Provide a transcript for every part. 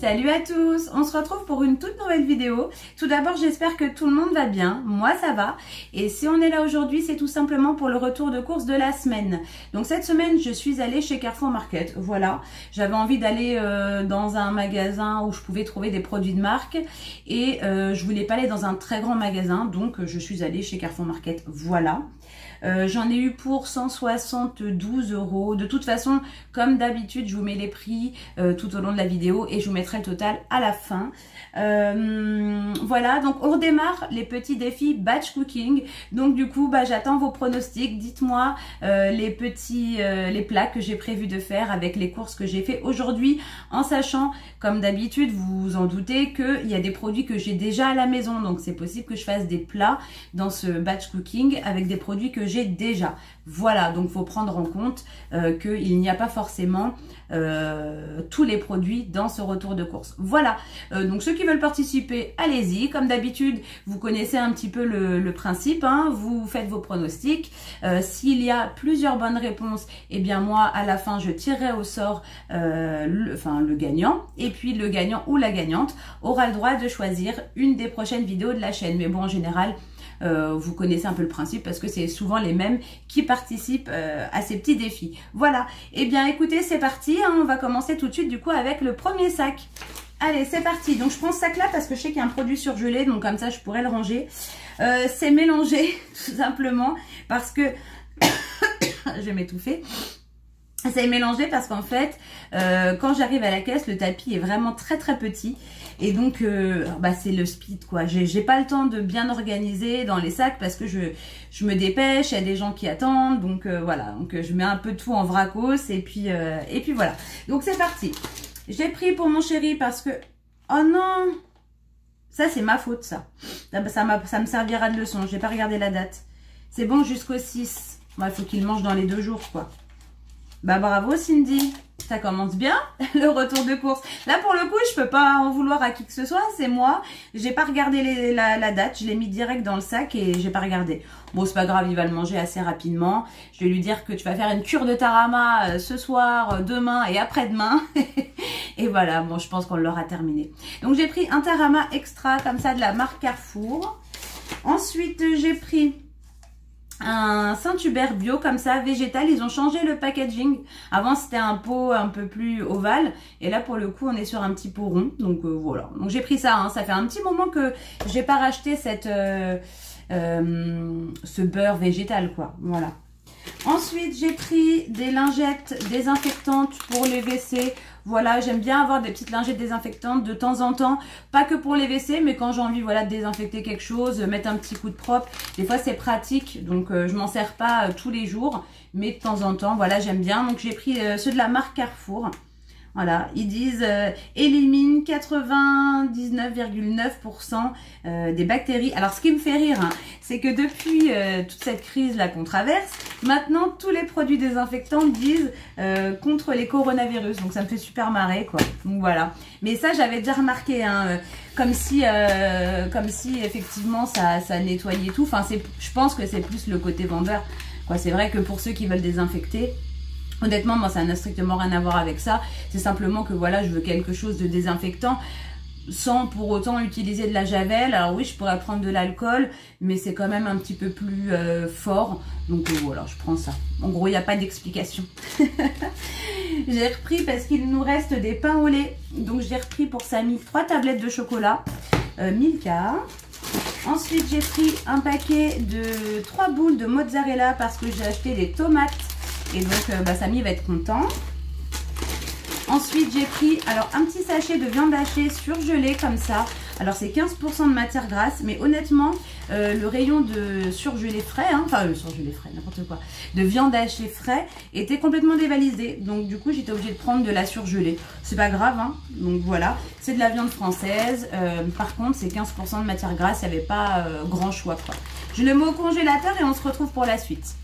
Salut à tous, on se retrouve pour une toute nouvelle vidéo. Tout d'abord, j'espère que tout le monde va bien, moi ça va. Et si on est là aujourd'hui, c'est tout simplement pour le retour de course de la semaine. Donc cette semaine, je suis allée chez Carrefour Market, voilà. J'avais envie d'aller dans un magasin où je pouvais trouver des produits de marque. Et je voulais pas aller dans un très grand magasin, donc je suis allée chez Carrefour Market, voilà. J'en ai eu pour 172 €. De toute façon, comme d'habitude, je vous mets les prix tout au long de la vidéo et je vous mettrai le total à la fin. Voilà, donc on redémarre les petits défis batch cooking. Donc du coup, j'attends vos pronostics. Dites-moi les plats que j'ai prévu de faire avec les courses que j'ai fait aujourd'hui, en sachant, comme d'habitude, vous vous en doutez, qu'il y a des produits que j'ai déjà à la maison. Donc c'est possible que je fasse des plats dans ce batch cooking avec des produits que j'ai déjà. Voilà, donc faut prendre en compte qu'il n'y a pas forcément tous les produits dans ce retour de course. Voilà, donc ceux qui veulent participer, allez-y. Comme d'habitude, vous connaissez un petit peu le principe, hein, vous faites vos pronostics. S'il y a plusieurs bonnes réponses, eh bien moi, à la fin, je tirerai au sort le gagnant. Et puis le gagnant ou la gagnante aura le droit de choisir une des prochaines vidéos de la chaîne. Mais bon, en général, vous connaissez un peu le principe parce que c'est souvent les mêmes qui participent à ces petits défis. Voilà, et bien écoutez, c'est parti, hein, on va commencer tout de suite du coup avec le premier sac. Allez, c'est parti. Donc je prends ce sac là parce que je sais qu'il y a un produit surgelé, donc comme ça je pourrais le ranger. C'est mélangé tout simplement parce que je vais m'étouffer. C'est mélangé parce qu'en fait, quand j'arrive à la caisse, le tapis est vraiment très très petit. Et donc, c'est le speed quoi. J'ai pas le temps de bien organiser dans les sacs parce que je me dépêche, il y a des gens qui attendent. Donc voilà, donc je mets un peu tout en vracos et puis voilà. Donc c'est parti. J'ai pris pour mon chéri parce que... Oh non! Ça c'est ma faute ça. Ça me servira de leçon, j'ai pas regardé la date. C'est bon jusqu'au 6. Il faut qu'il mange dans les 2 jours quoi. Bravo Cindy, ça commence bien le retour de course. Là pour le coup je peux pas en vouloir à qui que ce soit, c'est moi. J'ai pas regardé la date, je l'ai mis direct dans le sac et j'ai pas regardé. Bon c'est pas grave, il va le manger assez rapidement. Je vais lui dire que tu vas faire une cure de tarama ce soir, demain et après-demain. Et voilà, bon je pense qu'on l'aura terminé. Donc j'ai pris un tarama extra comme ça de la marque Carrefour. Ensuite j'ai pris un Saint-Hubert bio comme ça, végétal. Ils ont changé le packaging. Avant c'était un pot un peu plus ovale et là pour le coup on est sur un petit pot rond. Donc voilà, donc j'ai pris ça, hein. Ça fait un petit moment que j'ai pas racheté ce beurre végétal quoi, voilà. Ensuite j'ai pris des lingettes désinfectantes pour les WC. Voilà, j'aime bien avoir des petites lingettes désinfectantes de temps en temps, pas que pour les WC, mais quand j'ai envie voilà, de désinfecter quelque chose, mettre un petit coup de propre, des fois c'est pratique, donc je m'en sers pas tous les jours, mais de temps en temps, voilà, j'aime bien. Donc j'ai pris ceux de la marque Carrefour. Voilà, ils disent élimine 99,9% des bactéries. Alors ce qui me fait rire, hein, c'est que depuis toute cette crise là qu'on traverse, maintenant tous les produits désinfectants disent contre les coronavirus. Donc ça me fait super marrer quoi. Donc voilà. Mais ça j'avais déjà remarqué, hein, comme si effectivement ça nettoyait tout. Enfin je pense que c'est plus le côté vendeur. C'est vrai que pour ceux qui veulent désinfecter, honnêtement, moi, ça n'a strictement rien à voir avec ça. C'est simplement que voilà, je veux quelque chose de désinfectant sans pour autant utiliser de la javel. Alors oui, je pourrais prendre de l'alcool, mais c'est quand même un petit peu plus fort. Donc voilà, je prends ça. En gros, il n'y a pas d'explication. J'ai repris parce qu'il nous reste des pains au lait. Donc j'ai repris pour Samy 3 tablettes de chocolat Milka. Ensuite, j'ai pris un paquet de 3 boules de mozzarella parce que j'ai acheté des tomates. Et donc, Samy va être content. Ensuite, j'ai pris un petit sachet de viande hachée surgelée comme ça. Alors, c'est 15% de matière grasse. Mais honnêtement, le rayon de surgelé frais, hein, surgelé frais, n'importe quoi, de viande hachée frais était complètement dévalisé. Donc, du coup, j'étais obligée de prendre de la surgelée. C'est pas grave, hein. Donc, voilà. C'est de la viande française. Par contre, c'est 15% de matière grasse. Il n'y avait pas grand choix, quoi. Je le mets au congélateur et on se retrouve pour la suite.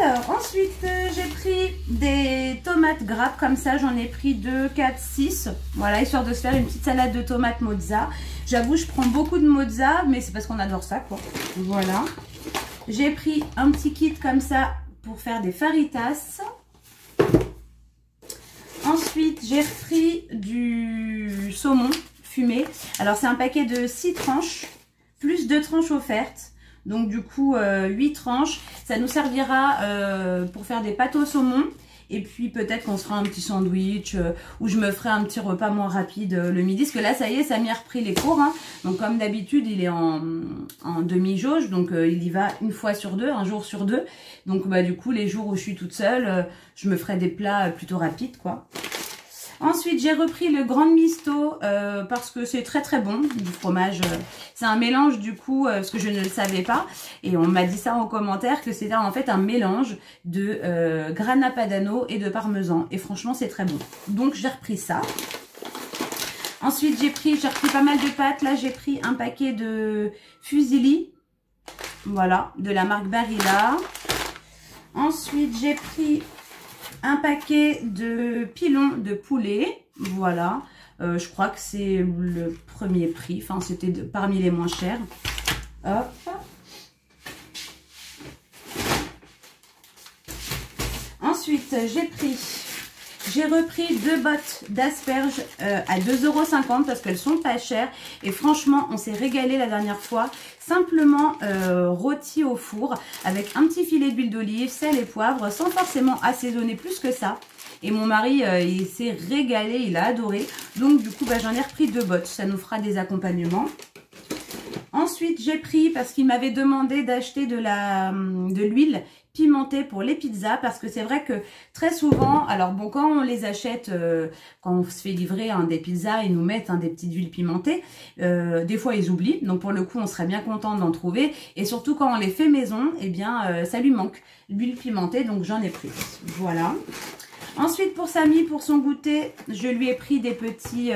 Alors, ensuite, j'ai pris des tomates grappes comme ça. J'en ai pris 2, 4, 6. Voilà, histoire de se faire une petite salade de tomates mozza. J'avoue, je prends beaucoup de mozza, mais c'est parce qu'on adore ça, quoi. Voilà. J'ai pris un petit kit comme ça pour faire des faritas. Ensuite, j'ai repris du saumon fumé. Alors, c'est un paquet de 6 tranches, plus 2 tranches offertes. Donc, du coup, 8 tranches. Ça nous servira pour faire des pâtes au saumon. Et puis, peut-être qu'on se fera un petit sandwich ou je me ferai un petit repas moins rapide le midi. Parce que là, ça y est, Samy a repris les cours. Hein. Donc, comme d'habitude, il est en demi-jauge. Donc, il y va une fois sur deux, un jour sur deux. Donc, bah, du coup, les jours où je suis toute seule, je me ferai des plats plutôt rapides, quoi. Ensuite, j'ai repris le Grand Misto parce que c'est très très bon, du fromage. C'est un mélange du coup, parce que je ne le savais pas. Et on m'a dit ça en commentaire, que c'était en fait un mélange de grana padano et de parmesan. Et franchement, c'est très bon. Donc, j'ai repris ça. Ensuite, j'ai repris pas mal de pâtes. Là, j'ai pris un paquet de fusilli. Voilà, de la marque Barilla. Ensuite, j'ai pris un paquet de pilons de poulet, voilà, je crois que c'est le premier prix, enfin c'était parmi les moins chers. Hop. Ensuite, j'ai repris 2 bottes d'asperges à 2,50 € parce qu'elles sont pas chères. Et franchement, on s'est régalé la dernière fois. Simplement rôti au four avec un petit filet d'huile d'olive, sel et poivre, sans forcément assaisonner plus que ça. Et mon mari, il s'est régalé, il a adoré. Donc du coup, bah, j'en ai repris 2 bottes. Ça nous fera des accompagnements. Ensuite, j'ai pris, parce qu'il m'avait demandé d'acheter de l'huile pimentée pour les pizzas, parce que c'est vrai que très souvent, alors bon, quand on les achète, quand on se fait livrer des pizzas, ils nous mettent des petites huiles pimentées, des fois ils oublient, donc pour le coup on serait bien content d'en trouver, et surtout quand on les fait maison, eh bien ça lui manque l'huile pimentée, donc j'en ai pris, voilà. Ensuite, pour Samy, pour son goûter, je lui ai pris des petits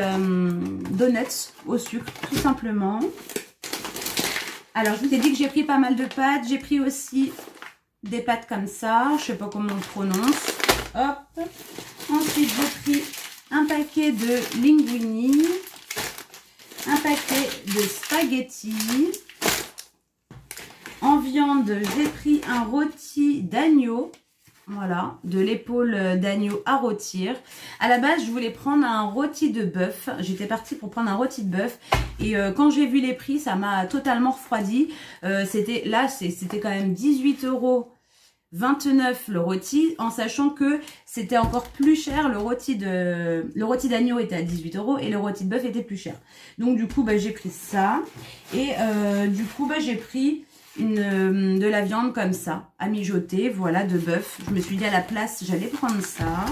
donuts au sucre, tout simplement. Alors, je vous ai dit que j'ai pris pas mal de pâtes. J'ai pris aussi des pâtes comme ça. Je sais pas comment on prononce. Hop. Ensuite, j'ai pris un paquet de linguini. Un paquet de spaghettis. En viande, j'ai pris un rôti d'agneau. Voilà, de l'épaule d'agneau à rôtir. À la base, je voulais prendre un rôti de bœuf. J'étais partie pour prendre un rôti de bœuf. Et quand j'ai vu les prix, ça m'a totalement refroidi. C'était quand même 18,29 € le rôti, en sachant que c'était encore plus cher. Le rôti d'agneau était à 18 € et le rôti de bœuf était plus cher. Donc du coup, bah, j'ai pris ça. Et du coup, bah, j'ai pris de la viande comme ça, à mijoter, voilà, de bœuf. Je me suis dit à la place, j'allais prendre ça.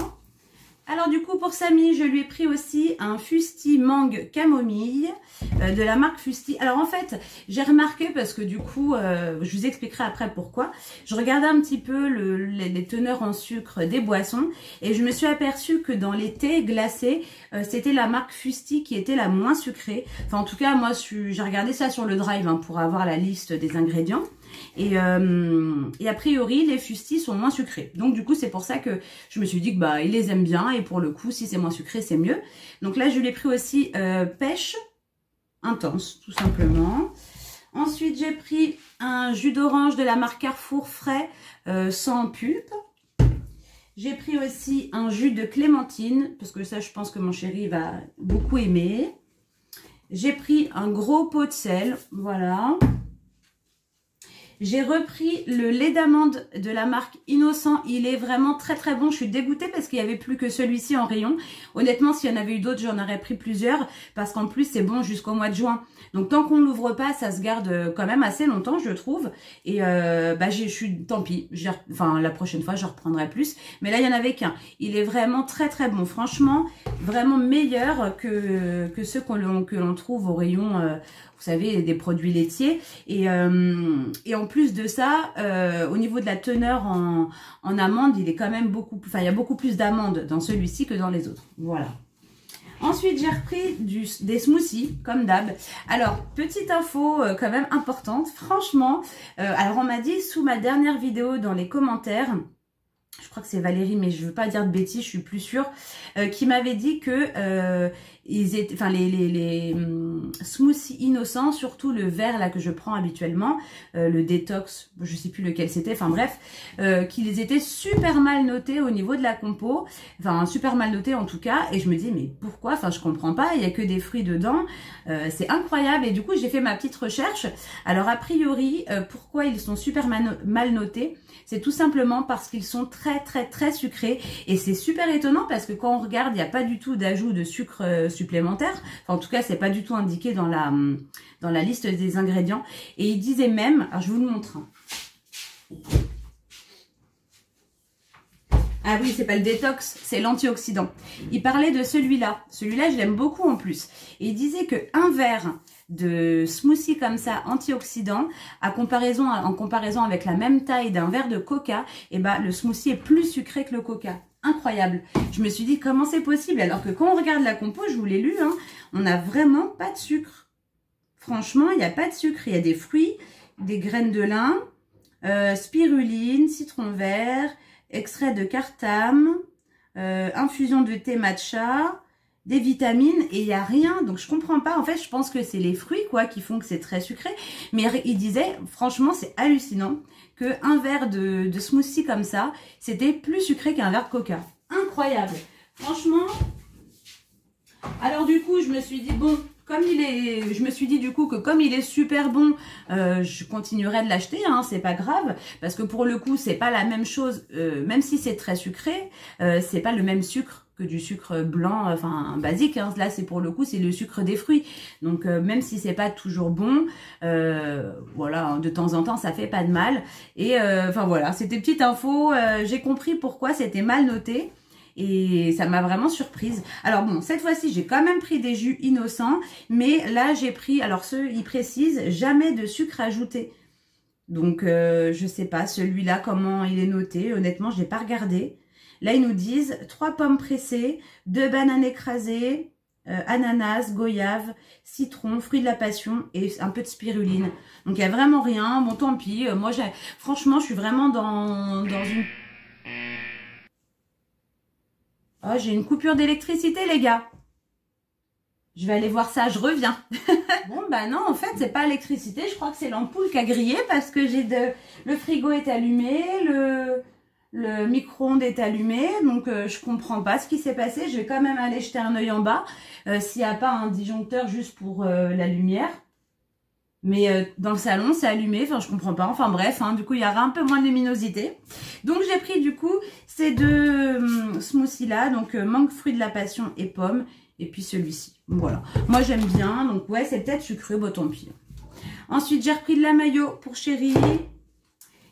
Alors du coup, pour Samy, je lui ai pris aussi un fusti mangue camomille de la marque Fusti. Alors en fait, j'ai remarqué, parce que du coup, je vous expliquerai après pourquoi. Je regardais un petit peu les teneurs en sucre des boissons et je me suis aperçue que dans les thés glacés, c'était la marque Fusti qui était la moins sucrée. Enfin en tout cas, moi j'ai regardé ça sur le Drive pour avoir la liste des ingrédients. Et a priori, les Fusti sont moins sucrés. Donc du coup, c'est pour ça que je me suis dit que bah il les aime bien. Et pour le coup, si c'est moins sucré, c'est mieux. Donc là, je l'ai pris aussi pêche intense, tout simplement. Ensuite, j'ai pris un jus d'orange de la marque Carrefour frais sans pulpe. J'ai pris aussi un jus de clémentine, parce que ça, je pense que mon chéri va beaucoup aimer. J'ai pris un gros pot de sel, voilà. J'ai repris le lait d'amande de la marque Innocent. Il est vraiment très très bon. Je suis dégoûtée parce qu'il n'y avait plus que celui-ci en rayon. Honnêtement, s'il y en avait eu d'autres, j'en aurais pris plusieurs. Parce qu'en plus, c'est bon jusqu'au mois de juin. Donc tant qu'on ne l'ouvre pas, ça se garde quand même assez longtemps, je trouve. Et bah, tant pis. Enfin, la prochaine fois, je reprendrai plus. Mais là, il n'y en avait qu'un. Il est vraiment très très bon. Franchement, vraiment meilleur que ceux que l'on trouve au rayon... vous savez, des produits laitiers. Et en plus de ça, au niveau de la teneur en amandes, il est quand même il y a beaucoup plus d'amandes dans celui-ci que dans les autres. Voilà. Ensuite, j'ai repris des smoothies, comme d'hab. Alors, petite info quand même importante. Franchement, alors on m'a dit sous ma dernière vidéo dans les commentaires, je crois que c'est Valérie, mais je ne veux pas dire de bêtises, je suis plus sûre, qui m'avait dit que ils étaient, enfin les smoothies innocents, surtout le vert là que je prends habituellement, le détox, je sais plus lequel c'était, enfin bref, qu'ils étaient super mal notés au niveau de la compo, enfin super mal notés en tout cas, et je me dis mais pourquoi, enfin je comprends pas, il y a que des fruits dedans, c'est incroyable. Et du coup j'ai fait ma petite recherche. Alors a priori, pourquoi ils sont super mal notés? C'est tout simplement parce qu'ils sont très sucrés, et c'est super étonnant parce que quand on regarde, il n'y a pas du tout d'ajout de sucre supplémentaire. Enfin, en tout cas, c'est pas du tout indiqué dans la liste des ingrédients. Et il disait même, alors je vous le montre. Ah oui, c'est pas le détox, c'est l'antioxydant. Il parlait de celui-là. Celui-là, je l'aime beaucoup en plus. Et il disait que un verre de smoothie comme ça, antioxydant, en comparaison avec la même taille d'un verre de coca, et ben le smoothie est plus sucré que le coca. Incroyable. Je me suis dit comment c'est possible, alors que quand on regarde la compo, je vous l'ai lu, hein, on n'a vraiment pas de sucre. Franchement, il n'y a pas de sucre. Il y a des fruits, des graines de lin, spiruline, citron vert, extrait de cartame, infusion de thé matcha, des vitamines, et il n'y a rien. Donc je comprends pas. En fait, je pense que c'est les fruits quoi qui font que c'est très sucré. Mais il disait, franchement, c'est hallucinant qu'un verre de smoothie comme ça, c'était plus sucré qu'un verre de coca. Incroyable. Franchement. Alors du coup, je me suis dit, bon, je me suis dit du coup que comme il est super bon, je continuerai de l'acheter, hein, c'est pas grave, parce que pour le coup, c'est pas la même chose, même si c'est très sucré, c'est pas le même sucre que du sucre blanc, enfin basique, hein. Là c'est pour le coup c'est le sucre des fruits, donc même si c'est pas toujours bon, voilà, de temps en temps ça fait pas de mal. Et enfin voilà, c'était petite info, j'ai compris pourquoi c'était mal noté. Et ça m'a vraiment surprise. Alors bon, cette fois-ci, j'ai quand même pris des jus innocents. Mais là, j'ai pris, alors ceux, ils précisent, jamais de sucre ajouté. Donc, je sais pas, celui-là, comment il est noté. Honnêtement, je n'ai pas regardé. Là, ils nous disent 3 pommes pressées, 2 bananes écrasées, ananas, goyave, citron, fruits de la passion et un peu de spiruline. Donc, il n'y a vraiment rien. Bon, tant pis. Moi, franchement, je suis vraiment dans une... Oh, j'ai une coupure d'électricité, les gars. Je vais aller voir ça, je reviens. Bon, bah non, en fait, c'est pas l'électricité. Je crois que c'est l'ampoule qui a grillé parce que le frigo est allumé, le micro-ondes est allumé. Donc, je comprends pas ce qui s'est passé. Je vais quand même aller jeter un œil en bas. S'il n'y a pas un disjoncteur juste pour la lumière. Mais dans le salon, c'est allumé. Enfin, je comprends pas. Enfin, bref, hein, du coup, il y aura un peu moins de luminosité. Donc, j'ai pris, du coup, ces deux smoothies-là. Donc, mangue, fruit de la passion et pomme. Et puis, celui-ci. Voilà. Moi, j'aime bien. Donc, ouais, c'est peut-être sucré. Bon, tant pis. Ensuite, j'ai repris de la mayo pour chérie.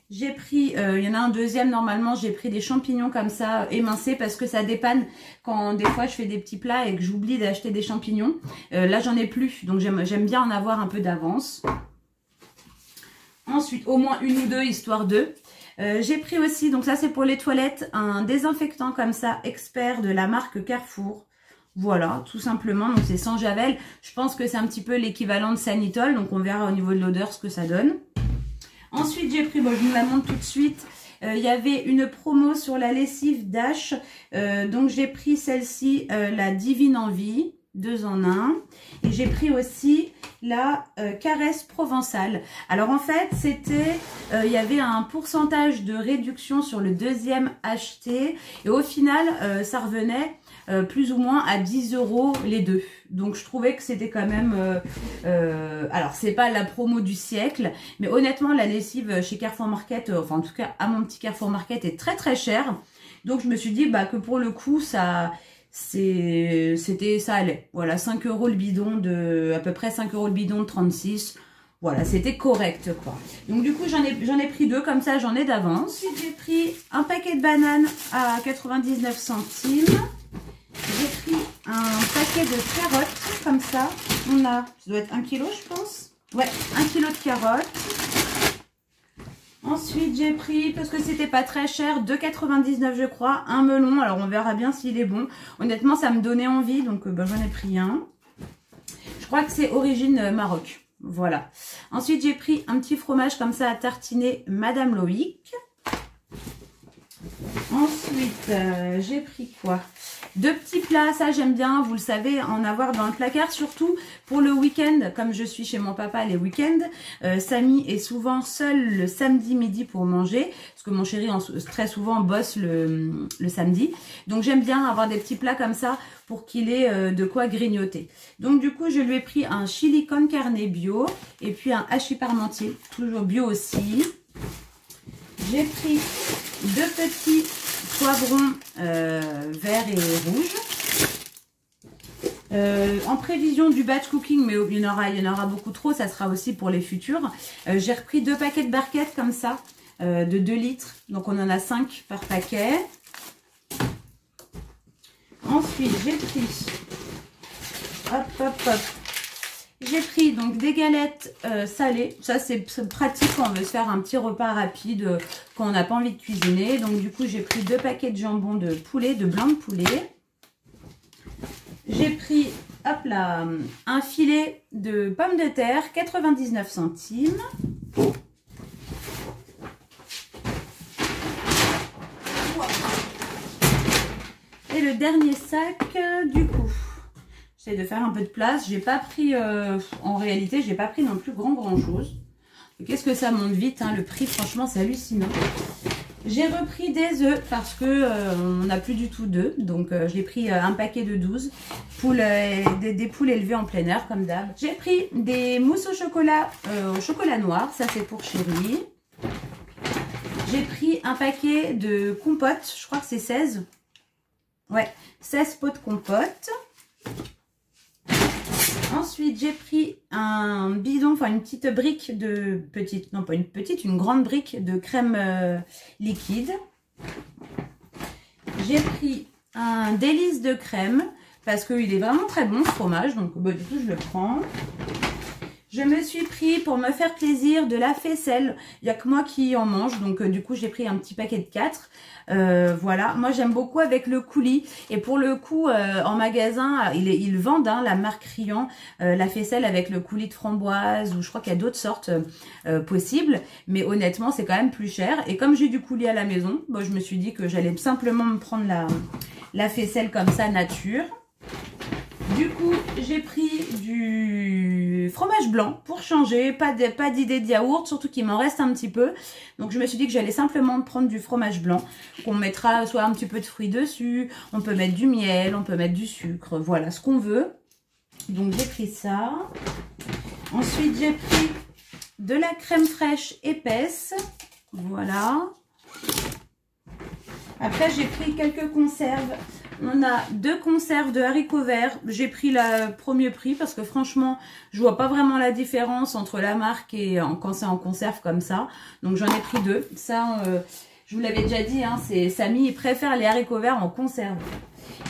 J'ai pris, il y en a un deuxième normalement, j'ai pris des champignons comme ça émincés parce que ça dépanne quand des fois je fais des petits plats et que j'oublie d'acheter des champignons. Là j'en ai plus, donc j'aime bien en avoir un peu d'avance. Ensuite, au moins une ou deux, histoire d'eux. J'ai pris aussi, donc ça c'est pour les toilettes, un désinfectant comme ça, expert de la marque Carrefour. Voilà, tout simplement, donc c'est sans javel. Je pense que c'est un petit peu l'équivalent de Sanitol, donc on verra au niveau de l'odeur ce que ça donne. Ensuite, j'ai pris, bon, je vous la montre tout de suite, il y avait une promo sur la lessive Dash, donc j'ai pris celle-ci, la Divine Envie, 2 en 1, et j'ai pris aussi la Caresse Provençale. Alors en fait, c'était, il y avait un pourcentage de réduction sur le deuxième acheté, et au final, ça revenait plus ou moins à 10 € les deux. Donc je trouvais que c'était quand même, alors c'est pas la promo du siècle, mais honnêtement la lessive chez Carrefour Market, enfin en tout cas à mon petit Carrefour Market est très très chère. Donc je me suis dit bah que pour le coup ça allait. Voilà, 5 € le bidon à peu près 5 € le bidon de 36. Voilà, c'était correct quoi. Donc du coup j'en ai pris 2 comme ça, j'en ai d'avance. Ensuite j'ai pris un paquet de bananes à 99 centimes. J'ai pris un paquet de carottes, comme ça. Ça doit être 1 kg, je pense. Ouais, 1 kg de carottes. Ensuite, j'ai pris, parce que c'était pas très cher, 2,99 je crois, un melon. Alors, on verra bien s'il est bon. Honnêtement, ça me donnait envie, donc j'en ai pris un. Je crois que c'est origine Maroc. Voilà. Ensuite, j'ai pris un petit fromage comme ça à tartiner Madame Loïc. Ensuite, j'ai pris quoi? Deux petits plats, ça j'aime bien, vous le savez, en avoir dans le placard, surtout pour le week-end, comme je suis chez mon papa les week-ends. Samy est souvent seul le samedi midi pour manger, parce que mon chéri très souvent bosse le samedi. Donc j'aime bien avoir des petits plats comme ça pour qu'il ait de quoi grignoter. Donc du coup, je lui ai pris un chili con carne bio et puis un hachis parmentier, toujours bio aussi. J'ai pris deux petits poivrons verts et rouges. En prévision du batch cooking, mais il y en aura beaucoup trop, ça sera aussi pour les futurs. J'ai repris deux paquets de barquettes comme ça, de 2 litres. Donc on en a 5 par paquet. Ensuite, j'ai pris, j'ai pris donc des galettes salées. Ça, c'est pratique quand on veut se faire un petit repas rapide, quand on n'a pas envie de cuisiner. Donc, du coup, j'ai pris 2 paquets de jambon de poulet, de blanc de poulet. J'ai pris, hop là, un filet de pommes de terre, 99 centimes. Et le dernier sac, du coup, j'essaie de faire un peu de place. J'ai pas pris, en réalité, j'ai pas pris non plus grand chose. Qu'est-ce que ça monte vite, hein, le prix, franchement, c'est hallucinant. J'ai repris des œufs parce que on n'a plus du tout d'œufs. Donc, j'ai pris un paquet de 12 poules, des poules élevées en plein air, comme d'hab. J'ai pris des mousses au chocolat noir. Ça, c'est pour chéri. J'ai pris un paquet de compotes. Je crois que c'est 16. Ouais, 16 pots de compote. Ensuite, j'ai pris un bidon, enfin une petite brique de non pas une petite, une grande brique de crème liquide. J'ai pris un délice de crème parce qu'il est vraiment très bon ce fromage, donc bah, du coup je le prends. Je me suis pris, pour me faire plaisir, de la faisselle. Il n'y a que moi qui en mange, donc du coup j'ai pris un petit paquet de 4. Voilà, moi j'aime beaucoup avec le coulis. Et pour le coup, en magasin, ils vendent la marque Riant, la faisselle avec le coulis de framboise, ou je crois qu'il y a d'autres sortes possibles. Mais honnêtement, c'est quand même plus cher. Et comme j'ai du coulis à la maison, bon, je me suis dit que j'allais simplement me prendre la faisselle comme ça, nature. Du coup, j'ai pris du fromage blanc pour changer, pas d'idée de yaourt, surtout qu'il m'en reste un petit peu. Donc je me suis dit que j'allais simplement prendre du fromage blanc, qu'on mettra soit un petit peu de fruits dessus, on peut mettre du miel, on peut mettre du sucre, voilà, ce qu'on veut. Donc j'ai pris ça. Ensuite, j'ai pris de la crème fraîche épaisse, voilà. Après, j'ai pris quelques conserves. On a 2 conserves de haricots verts. J'ai pris le premier prix parce que franchement, je vois pas vraiment la différence entre la marque et quand c'est en conserve comme ça. Donc j'en ai pris 2. Ça, je vous l'avais déjà dit, hein, c'est Samy, il préfère les haricots verts en conserve.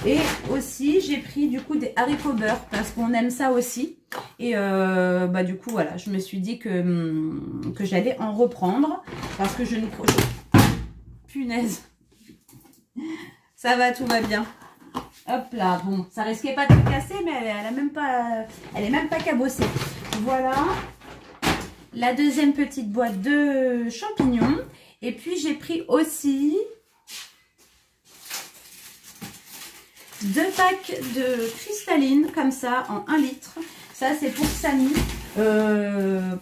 Et aussi, j'ai pris du coup des haricots beurre parce qu'on aime ça aussi. Et bah du coup, voilà, je me suis dit que j'allais en reprendre parce que je ne... Punaise. Ça va, tout va bien. Hop là, bon, ça risquait pas de se casser, mais elle est même pas cabossée. Voilà. La deuxième petite boîte de champignons. Et puis j'ai pris aussi 2 packs de cristalline, comme ça, en 1 litre. Ça, c'est pour Samy.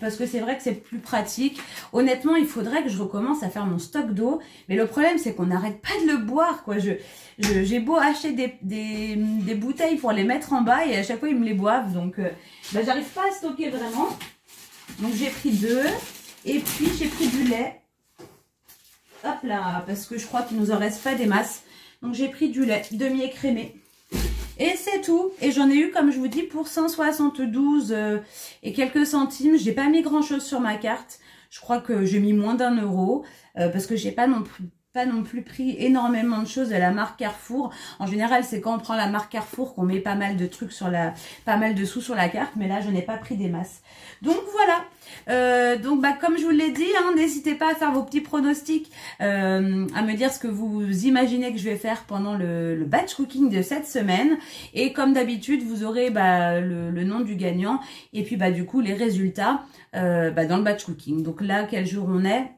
Parce que c'est vrai que c'est plus pratique. Honnêtement, il faudrait que je recommence à faire mon stock d'eau. Mais le problème, c'est qu'on n'arrête pas de le boire, quoi. J'ai beau acheter des bouteilles pour les mettre en bas et à chaque fois, ils me les boivent. Donc, bah, j'arrive pas à stocker vraiment. Donc, j'ai pris 2. Et puis, j'ai pris du lait. Hop là, parce que je crois qu'il nous en reste pas des masses. Donc, j'ai pris du lait demi-écrémé. Et c'est tout. Et j'en ai eu, comme je vous dis, pour 172 et quelques centimes. J'ai pas mis grand chose sur ma carte. Je crois que j'ai mis moins d'1 euro parce que j'ai pas non plus pris énormément de choses de la marque Carrefour. En général, c'est quand on prend la marque Carrefour qu'on met pas mal de trucs pas mal de sous sur la carte. Mais là, je n'ai pas pris des masses. Donc voilà. Donc bah comme je vous l'ai dit, hein, n'hésitez pas à faire vos petits pronostics, à me dire ce que vous imaginez que je vais faire pendant le batch cooking de cette semaine. Et comme d'habitude, vous aurez bah, le nom du gagnant et puis bah du coup les résultats dans le batch cooking. Donc là, quel jour on est?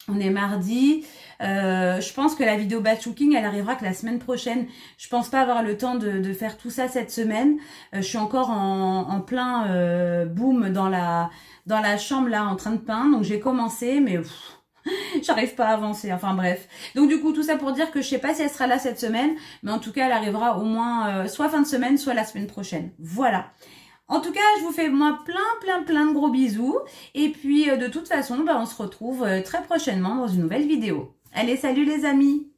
On est mardi. Je je pense que la vidéo batch cooking, elle arrivera que la semaine prochaine. Je pense pas avoir le temps de faire tout ça cette semaine. Je suis encore en plein boom dans la chambre là, en train de peindre. Donc j'ai commencé, mais j'arrive pas à avancer. Enfin bref. Donc du coup, tout ça pour dire que je sais pas si elle sera là cette semaine, mais en tout cas, elle arrivera au moins soit fin de semaine, soit la semaine prochaine. Voilà. En tout cas, je vous fais moi plein de gros bisous. Et puis, de toute façon, on se retrouve très prochainement dans une nouvelle vidéo. Allez, salut les amis!